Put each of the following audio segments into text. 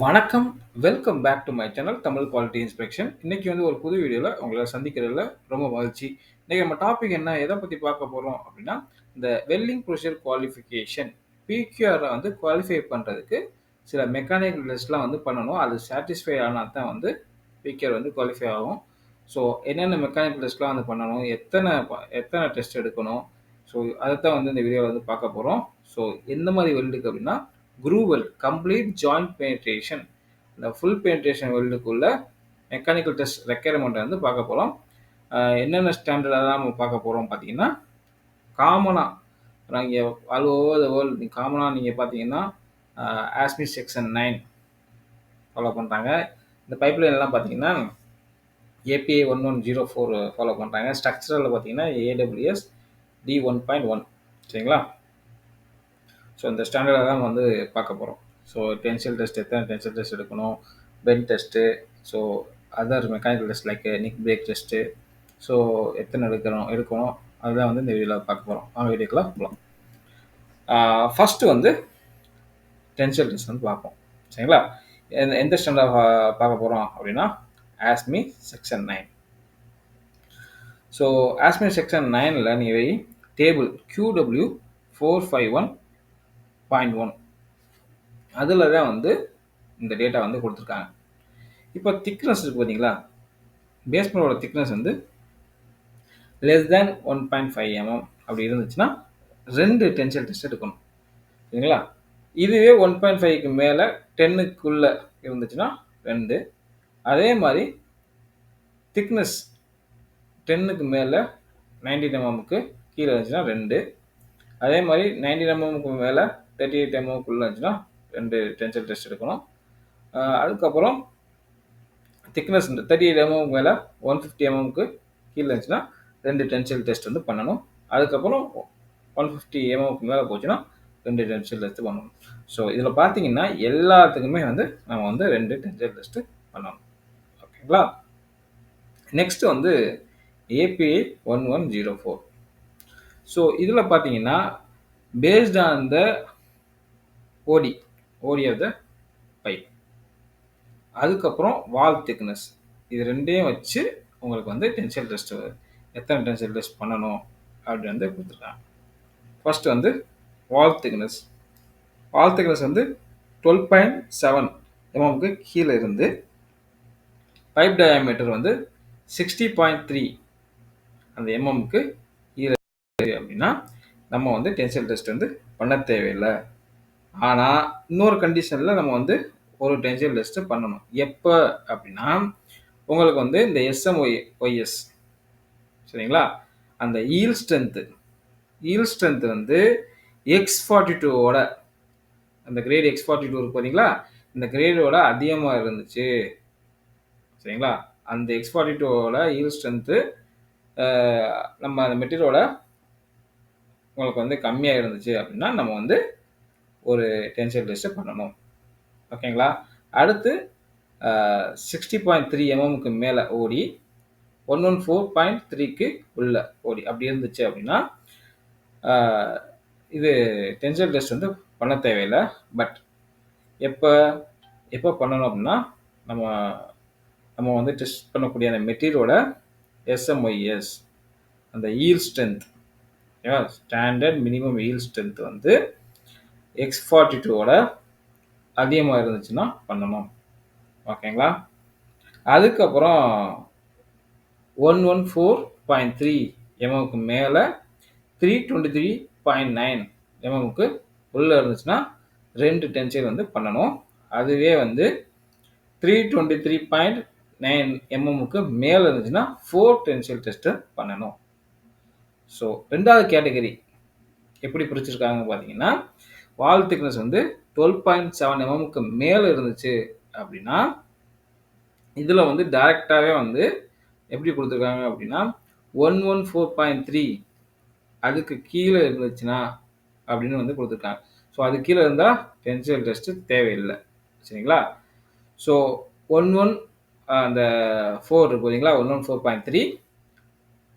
வணக்கம். Welcome back to my channel Tamil quality inspection. இன்னைக்கு வந்து ஒரு புது வீடியோல உங்கள சந்திக்கிறதுல ரொம்ப மகிழ்ச்சி. இன்னைக்கு நம்ம டாபிக் என்ன எத பத்தி பார்க்க போறோம் அப்படின்னா, இந்த வெல்டிங் ப்ரொசீஜர் குவாலிஃபிகேஷன் பிக்யூஆர்ல வந்து குவாலிஃபை பண்றதுக்கு சில மெக்கானிக்கல் டெஸ்ட்லாம் வந்து பண்ணணும். அது சாட்டிஸ்ஃபை ஆனா தான் வந்து பிக்யூஆர் வந்து குவாலிஃபை ஆகும். ஸோ என்னென்ன மெக்கானிக்கல் டெஸ்ட்லாம் வந்து பண்ணணும்? எத்தன டெஸ்ட் எடுக்கணும்? ஸோ அதத்தான் வந்து இந்த வீடியோல வந்து பார்க்க போறோம். ஸோ எந்த மாரி வெல்டுக்கு அப்படின்னா, groove weld complete joint penetration இந்த ஃபுல் பெனிட்ரேஷன் வெல்டுக்குள்ள மெக்கானிக்கல் டெஸ்ட் ரெக்யர்மெண்ட் வந்து பார்க்க போகிறோம். என்னென்ன ஸ்டாண்டர்டாக நம்ம பார்க்க போகிறோம் பார்த்தீங்கன்னா, காமனாக நீங்கள் ஆல் ஓவர் த வேர்ல்டு காமனாக நீங்கள் பார்த்தீங்கன்னா ஆஸ்மி செக்ஷன் 9 ஃபாலோ பண்ணுறாங்க. இந்த பைப்லைன்லாம் பார்த்தீங்கன்னா ஏபிஐ 1104 ஃபாலோ பண்ணுறாங்க. ஸ்ட்ரக்சரலில் பார்த்தீங்கன்னா ஏடபிள்யூஎஸ் D1.1 சரிங்களா. ஸோ இந்த ஸ்டாண்டர்டாக தான் வந்து பார்க்க போகிறோம். ஸோ டென்சில் டெஸ்ட் எத்தனை டென்சில் டெஸ்ட் எடுக்கணும், bend test, so other mechanical test like nick break test, so எத்தனை எடுக்கணும் அதுதான் வந்து இந்த வீடியோவில் பார்க்க போகிறோம். வீடியோக்கெலாம் போகலாம். ஃபஸ்ட்டு வந்து டென்சில் டெஸ்ட் வந்து பார்ப்போம் சரிங்களா. எந்த ஸ்டாண்டர்ட் பார்க்க போகிறோம் அப்படின்னா ASME section 9. So ASME section 9ல் நீங்கள் டேபிள் QW 451.1 அதில் தான் வந்து இந்த டேட்டா வந்து கொடுத்துருக்காங்க. இப்போ திக்னஸ் இருக்குது பார்த்தீங்களா, பேஸ்மெண்டோட திக்னஸ் வந்து லெஸ் தேன் 1.5 mm அப்படி இருந்துச்சுன்னா 2 டென்சில் டெஸ்ட் எடுக்கணும் சரிங்களா. இதுவே 1.5க்கு மேலே 10க்குள்ளே இருந்துச்சுன்னா 2. அதே மாதிரி திக்னஸ் 10க்கு மேலே 19 mmக்கு கீழே இருந்துச்சுன்னா 2. அதே மாதிரி 19 mmக்கு மேலே 38 mmக்குள்ளே இருந்துச்சுன்னா 2 டென்சில் டெஸ்ட் எடுக்கணும். அதுக்கப்புறம் திக்னஸ் 38 mmக்கு மேலே 150 mmக்கு கீழே இருந்துச்சுன்னா 2 டென்சில் டெஸ்ட் வந்து பண்ணணும். அதுக்கப்புறம் 150 mmக்கு மேலே போச்சுன்னா 2 டென்சில் டெஸ்ட் பண்ணணும். ஸோ இதில் பார்த்தீங்கன்னா எல்லாத்துக்குமே வந்து நம்ம வந்து 2 டென்சில் டெஸ்ட்டு பண்ணணும். ஓகேங்களா. நெக்ஸ்ட் வந்து API 1104. ஸோ இதில் பார்த்தீங்கன்னா based on the OD of the pipe, அதுக்கப்புறம் வால் திக்னஸ், இது ரெண்டையும் வச்சு உங்களுக்கு வந்து டென்சில் டெஸ்ட் எத்தனை டென்சில் டெஸ்ட் பண்ணணும் அப்படி வந்து கொடுத்துருக்காங்க. ஃபர்ஸ்ட் வந்து வால் திக்னஸ் வந்து 12.7 mmக்கு கீழே இருந்து பைப் டயாமீட்டர் வந்து 60.3 அந்த mmக்கு கீழே அப்படின்னா நம்ம வந்து டென்சில் டெஸ்ட் வந்து பண்ண தேவையில்லை. ஆனால் இன்னொரு கண்டிஷனில் நம்ம வந்து ஒரு டென்சில் டெஸ்ட்டு பண்ணணும். எப்போ அப்படின்னா உங்களுக்கு வந்து இந்த SMOYS சரிங்களா, அந்த ஈல் ஸ்ட்ரென்த்து வந்து X42ஓட அந்த கிரேட் X42 இருக்கு பார்த்தீங்களா, இந்த கிரேடோட அதிகமாக இருந்துச்சு சரிங்களா. அந்த X42ஓட ஈல் ஸ்ட்ரென்த்து நம்ம அந்த மெட்டீரியலோட உங்களுக்கு வந்து கம்மியாக இருந்துச்சு அப்படின்னா நம்ம வந்து ஒரு டென்சில் டெஸ்ட்டு பண்ணணும். ஓகேங்களா. அடுத்து 60.3 mmக்கு மேலே ஓடி 114.3க்கு உள்ள ஓடி அப்படி இருந்துச்சு அப்படின்னா இது டென்சில் டெஸ்ட் வந்து பண்ண தேவையில்லை. பட் எப்போ பண்ணணும் அப்படின்னா நம்ம வந்து டெஸ்ட் பண்ணக்கூடிய அந்த மெட்டீரியலோட SMOYS அந்த eel strength standard minimum eel strength வந்து X42ஓட அதிகமாக இருந்துச்சுன்னா பண்ணணும். ஓகேங்களா. அதுக்கப்புறம் 114.3 mmக்கு மேலே 323.9 mmக்கு உள்ளே இருந்துச்சுன்னா 2 டென்சில் வந்து பண்ணணும். அதுவே வந்து 323.9 mmக்கு மேலே இருந்துச்சுன்னா 4 டென்சில் டெஸ்ட்டு பண்ணணும். ஸோ ரெண்டாவது கேட்டகரி எப்படி பிரிச்சிருக்காங்க பார்த்தீங்கன்னா, வால் திக்னஸ் வந்து 12.7 mmக்கு மேலே இருந்துச்சு அப்படின்னா இதில் வந்து டைரெக்டாகவே வந்து எப்படி கொடுத்துருக்காங்க அப்படின்னா 114.3 அதுக்கு கீழே இருந்துச்சுன்னா அப்படின்னு வந்து கொடுத்துருக்காங்க. ஸோ அது கீழே இருந்தால் டென்சில் டெஸ்ட்டு தேவையில்லை சரிங்களா. ஸோ 11 அந்த 4 இருக்கு பார்த்தீங்களா, 114.3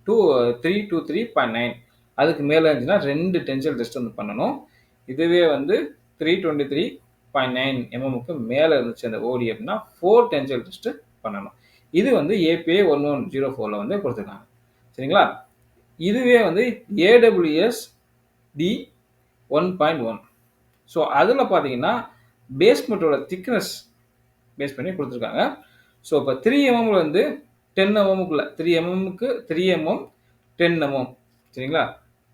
to 323.9 அதுக்கு மேலே இருந்துச்சுன்னா 2 டென்சில் டெஸ்ட் வந்து பண்ணணும். இதுவே வந்து 323 0.9 எம்எம்க்கு மேலே இருந்துச்சு அந்த ஓடி அப்படின்னா 4 டென்சைல் டெஸ்ட் பண்ணணும். இது வந்து ஏபிஐ 1104ல் வந்து கொடுத்துருக்காங்க. சரிங்களா? இதுவே வந்து ஏடபிள்யூஎஸ் டி 1.1. ஸோ அதில் பார்த்தீங்கன்னா பேஸ்மெண்ட்டோட திக்னஸ் பேஸ் பண்ணி கொடுத்துருக்காங்க. ஸோ இப்போ 3 எம்எம்ல வந்து 10 எம்எம்க்குள்ள 3 எம்எம்க்கு 3 எம்எம் 10 எம்எம் சரிங்களா?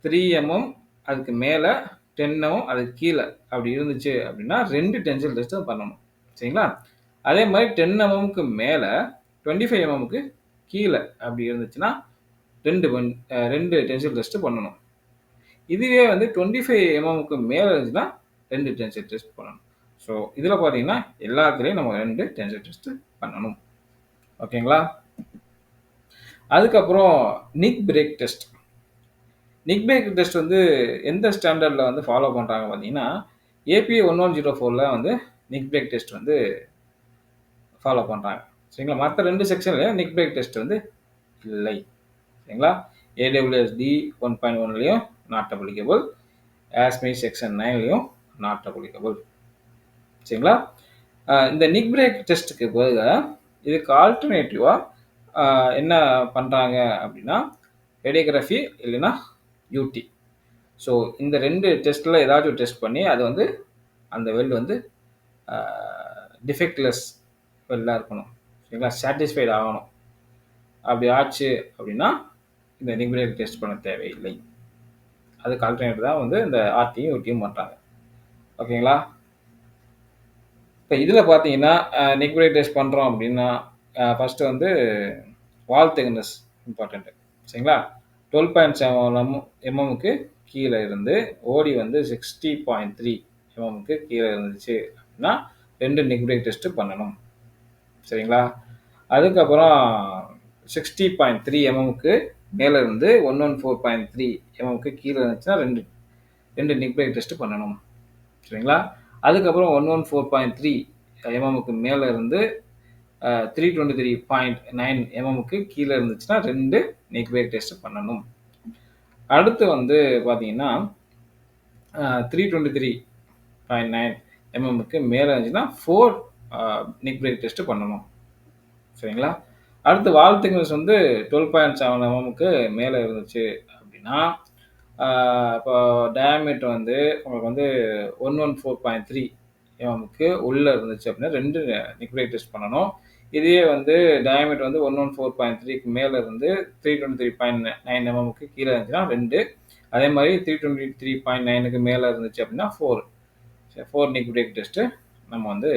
3 எம்எம் அதுக்கு மேலே 10 எம்எம் அதுக்கு கீழே அப்படி இருந்துச்சு அப்படின்னா 2 டென்சைல் டெஸ்ட் பண்ணணும். சரிங்களா? அதே மாதிரி 10 எம்எம்க்கு மேலே 25 எம்எம்க்கு கீழே அப்படி இருந்துச்சுன்னா 2 டென்சைல் டெஸ்ட் பண்ணணும். இதுவே வந்து 25 எம்எம்க்கு மேலே இருந்துச்சுன்னா 2 டென்சைல் டெஸ்ட் பண்ணணும். ஸோ இதில் பார்த்தீங்கன்னா எல்லாத்துலேயும் நம்ம 2 டென்சைல் டெஸ்ட் பண்ணணும். ஓகேங்களா? அதுக்கப்புறம் நிக் பிரேக் டெஸ்ட். நிக் பிரேக் டெஸ்ட் வந்து எந்த ஸ்டாண்டர்டில் வந்து ஃபாலோ பண்ணுறாங்க பார்த்தீங்கன்னா ஏபிஐ 1104ல் வந்து நிக் பிரேக் டெஸ்ட் வந்து ஃபாலோ பண்ணுறாங்க. சரிங்களா? மற்ற 2 செக்ஷன்லையும் நிக் பிரேக் டெஸ்ட் வந்து இல்லை. சரிங்களா? ஏடபிள்யூஎஸ்டி 1.1லையும் நாட் அப்ளிகபிள், ஆஸ்மி செக்ஷன் 9லையும் நாட் அப்ளிகபிள். சரிங்களா? இந்த நிக் பிரேக் டெஸ்ட்டுக்கு பதிலாக இதுக்கு ஆல்டர்னேட்டிவாக என்ன பண்ணுறாங்க அப்படின்னா ரேடியோகிராஃபி இல்லைன்னா யூடி. ஸோ இந்த 2 டெஸ்ட்டில் ஏதாச்சும் டெஸ்ட் பண்ணி அது வந்து அந்த வெல் வந்து டிஃபெக்ட்லெஸ் வெல்லாக இருக்கணும். சரிங்களா? சாட்டிஸ்ஃபைடு ஆகணும். அப்படி ஆச்சு அப்படின்னா இந்த நிக் பிரேக் டெஸ்ட் பண்ண தேவையில்லை. அதுக்கு ஆல்டர்னேட்டிவ் தான் வந்து இந்த ஆர்டியும் யூடியும் பண்ணுறாங்க. ஓகேங்களா? இப்போ இதில் பார்த்தீங்கன்னா நிக் பிரேக் டெஸ்ட் பண்ணுறோம் அப்படின்னா ஃபஸ்ட்டு வந்து வால் திக்னஸ் இம்பார்ட்டண்ட்டு. சரிங்களா? 12.7 எம்எம்க்கு கீழே இருந்து ஓடி வந்து 60.3 எம்எம்க்கு கீழே இருந்துச்சு அப்படின்னா 2 நிக் பிரேக் டெஸ்ட்டு பண்ணணும். சரிங்களா? அதுக்கப்புறம் 60.3 எம்எம்க்கு மேலே இருந்து 114.3 எம்எம்க்கு கீழே இருந்துச்சுன்னா 2 நிக் பிரேக் டெஸ்ட்டு பண்ணணும். சரிங்களா? அதுக்கப்புறம் 114.3 எம்எம்க்கு மேலே இருந்து 323.9 எம்எம்க்கு கீழே இருந்துச்சுன்னா 2 நிக் பிரேக் டெஸ்ட் பண்ணணும். அடுத்து வந்து பார்த்தீங்கன்னா 323.9 எம்எம்க்கு மேலே இருந்துச்சுன்னா 4 நிக் பிரேக் டெஸ்ட் பண்ணணும். சரிங்களா? அடுத்து வால் திக்னஸ் வந்து 12.7 எம்எம்க்கு மேலே இருந்துச்சு அப்படின்னா இப்போ டயாமீட்டர் வந்து உங்களுக்கு வந்து 114.3 எம்எம்க்கு உள்ளே இருந்துச்சு அப்படின்னா 2 நிக் பிரேக் டெஸ்ட் பண்ணணும். இதே வந்து டயாமீட்டர் வந்து 114.3க்கு மேலே இருந்து 323.9 எம்எம்க்கு கீழே இருந்துச்சுன்னா 2. அதே மாதிரி 323.9க்கு மேலே இருந்துச்சு அப்படின்னா 4 நிக் பிரேக் டெஸ்ட்டு நம்ம வந்து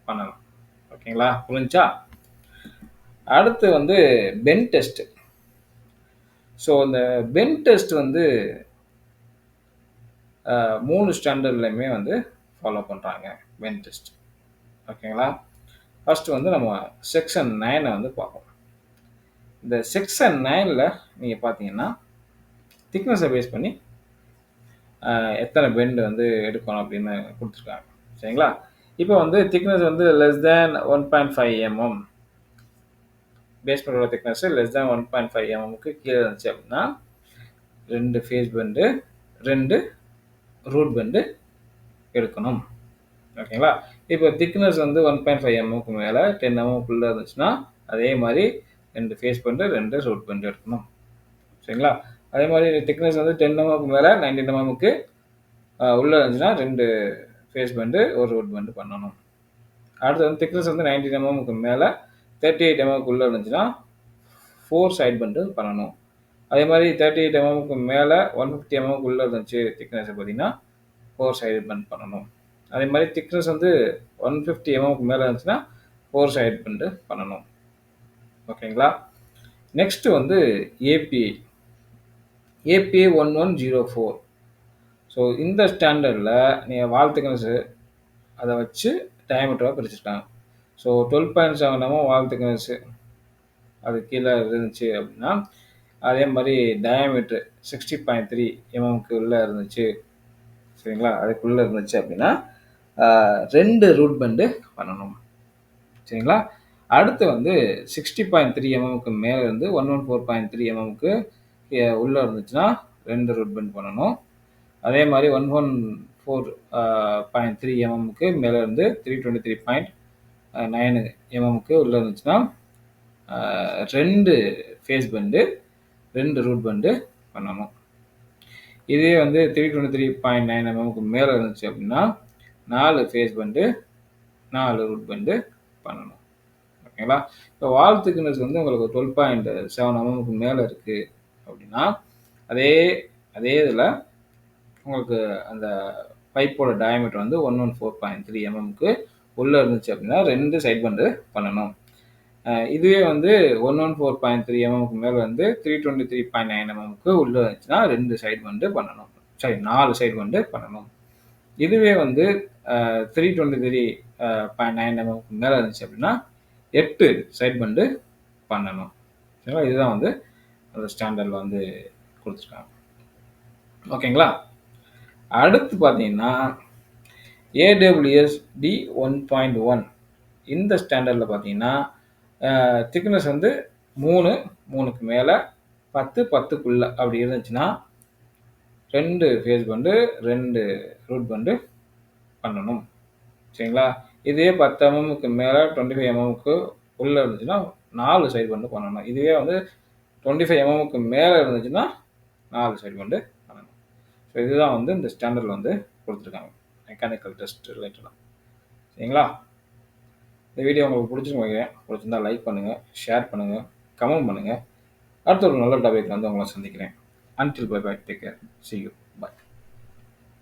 பண்ணலாம். ஓகேங்களா? புரிஞ்சா? அடுத்து வந்து பென் டெஸ்ட்டு. ஸோ இந்த பென் டெஸ்ட் வந்து 3 ஸ்டாண்டர்ட்லையுமே வந்து ஃபாலோ பண்ணுறாங்க பென் டெஸ்ட். ஓகேங்களா? ஃபஸ்ட்டு வந்து நம்ம செக்ஷன் 9 வந்து பார்ப்போம். இந்த செக்ஷன் 9ல் நீங்கள் பார்த்தீங்கன்னா திக்னஸை பேஸ் பண்ணி எத்தனை பெண்டு வந்து எடுக்கணும் அப்படின்னு கொடுத்துருக்காங்க. சரிங்களா? இப்போ வந்து திக்னஸ் வந்து லெஸ் தேன் 1.5 எம்எம், பேஸ்மெண்டோட திக்னஸ் லெஸ் தேன் 1.5 எம்எம்க்கு கீழே இருந்துச்சு அப்படின்னா 2 ஃபேஸ் பெண்டு 2 ரூட் பெண்டு எடுக்கணும். ஓகேங்களா? இப்போ திக்னஸ் வந்து 1.5 எம்எம்க்கு மேலே 10 எம்எம்க்குள்ளே இருந்துச்சுன்னா அதே மாதிரி 2 ஃபேஸ் பெண்டு 2 ரூட் பெண்டு எடுக்கணும். சரிங்களா? அதே மாதிரி திக்னஸ் வந்து 10 எம்எம்க்கு மேலே 19 எம்எம்க்கு உள்ளே இருந்துச்சுன்னா 2 ஃபேஸ் பெண்டு 1 ரூட் பெண்டு பண்ணணும். அடுத்து வந்து திக்னஸ் வந்து 19 எம்எம்க்கு மேலே 38 எம்எம்க்கு உள்ளே இருந்துச்சுன்னா 4 சைட் பெண்டு பண்ணணும். அதே மாதிரி 38 எம்எம்க்கு மேலே 150 எம்எம்க்கு உள்ளே இருந்துச்சு திக்னஸ் பார்த்தீங்கன்னா 4 சைடு பெண்ட் பண்ணணும். அதே மாதிரி திக்னஸ் வந்து 150 எம்எம்க்கு மேலே இருந்துச்சுன்னா 4 சைடு பெண்டு பண்ணணும். ஓகேங்களா? நெக்ஸ்ட்டு வந்து ஏபிஐ 1104. ஸோ இந்த ஸ்டாண்டர்டில் நீங்கள் வால் திக்னஸ்ஸு அதை வச்சு டயாமீட்டராக பிரிச்சுருக்காங்க. ஸோ 12.7 எம்எம் வால் திக்னஸ்ஸு அது கீழே இருந்துச்சு அப்படின்னா அதே மாதிரி டயாமீட்ரு 60.3 எம்எம்க்கு உள்ளே இருந்துச்சு. சரிங்களா? அதுக்குள்ளே இருந்துச்சு அப்படின்னா 2 ரூட் பெண்டு பண்ணணும். சரிங்களா? அடுத்து வந்து 60.3 எம்எம்க்கு மேலே இருந்து 114.3 எம்எம்க்கு உள்ளே இருந்துச்சுன்னா 2 ரூட் பெண்ட் பண்ணணும். அதே மாதிரி 114.3 எம்எம்க்கு மேலே இருந்து 323.9 எம்எம்க்கு உள்ளே இருந்துச்சுன்னா 2 ஃபேஸ் பெண்டு 2 ரூட் பெண்டு பண்ணணும். இதே வந்து 323.9 எம்எம்க்கு மேலே இருந்துச்சு அப்படின்னா 4 ஃபேஸ் பெண்டு 4 ரூட் பெண்டு பண்ணணும். ஓகேங்களா? இப்போ வால் திக்னஸ் வந்து உங்களுக்கு 12.7 எம்எம்க்கு மேலே இருக்குது அப்படின்னா அதே இதில் உங்களுக்கு அந்த பைப்போட டயாமீட்டர் வந்து 114.3 எம்எம்க்கு உள்ளே இருந்துச்சு அப்படின்னா 2 சைட் பெண்டு பண்ணணும். இதுவே வந்து 114.3 எம்எம்க்கு மேலே வந்து 323.9 எம்எம்க்கு உள்ளே இருந்துச்சுன்னா 2 சைட் பெண்டு பண்ணணும். 4 சைட் பெண்டு பண்ணணும். இதுவே வந்து 323.9 எம்எம்க்கு மேலே இருந்துச்சு அப்படின்னா 8 சைட் பெண்டு பண்ணணும். சரிங்களா? இதுதான் வந்து அந்த ஸ்டாண்டர்டில் வந்து கொடுத்துருக்காங்க. ஓகேங்களா? அடுத்து பார்த்தீங்கன்னா ஏடபிள்யூஎஸ் டி 1.1 இந்த ஸ்டாண்டர்டில் பார்த்தீங்கன்னா திக்னஸ் வந்து 3க்கு மேலே 10க்குள்ளே அப்படி இருந்துச்சுன்னா 2 ஃபேஸ் பெண்டு 2 ரூட் பெண்டு பண்ணணும். சரிங்களா? இதே 10 எம்எம்க்கு மேலே 25 எம்எம்க்கு உள்ளே இருந்துச்சுன்னா 4 சைட் பெண்டு பண்ணணும். இதுவே வந்து 25 எம்எம்க்கு மேலே இருந்துச்சுன்னா 4 சைட் பெண்டு பண்ணணும். ஸோ இதுதான் வந்து இந்த ஸ்டாண்டர்டில் வந்து கொடுத்துருக்காங்க மெக்கானிக்கல் டெஸ்ட் ரிலேட்டடாக. சரிங்களா? இந்த வீடியோ உங்களுக்கு பிடிச்சிருந்தா லைக் பண்ணுங்கள், ஷேர் பண்ணுங்கள், கமெண்ட் பண்ணுங்கள். அடுத்த ஒரு நல்ல டாபிக் வந்து உங்களை சந்திக்கிறேன். Until bye bye, take care, see you.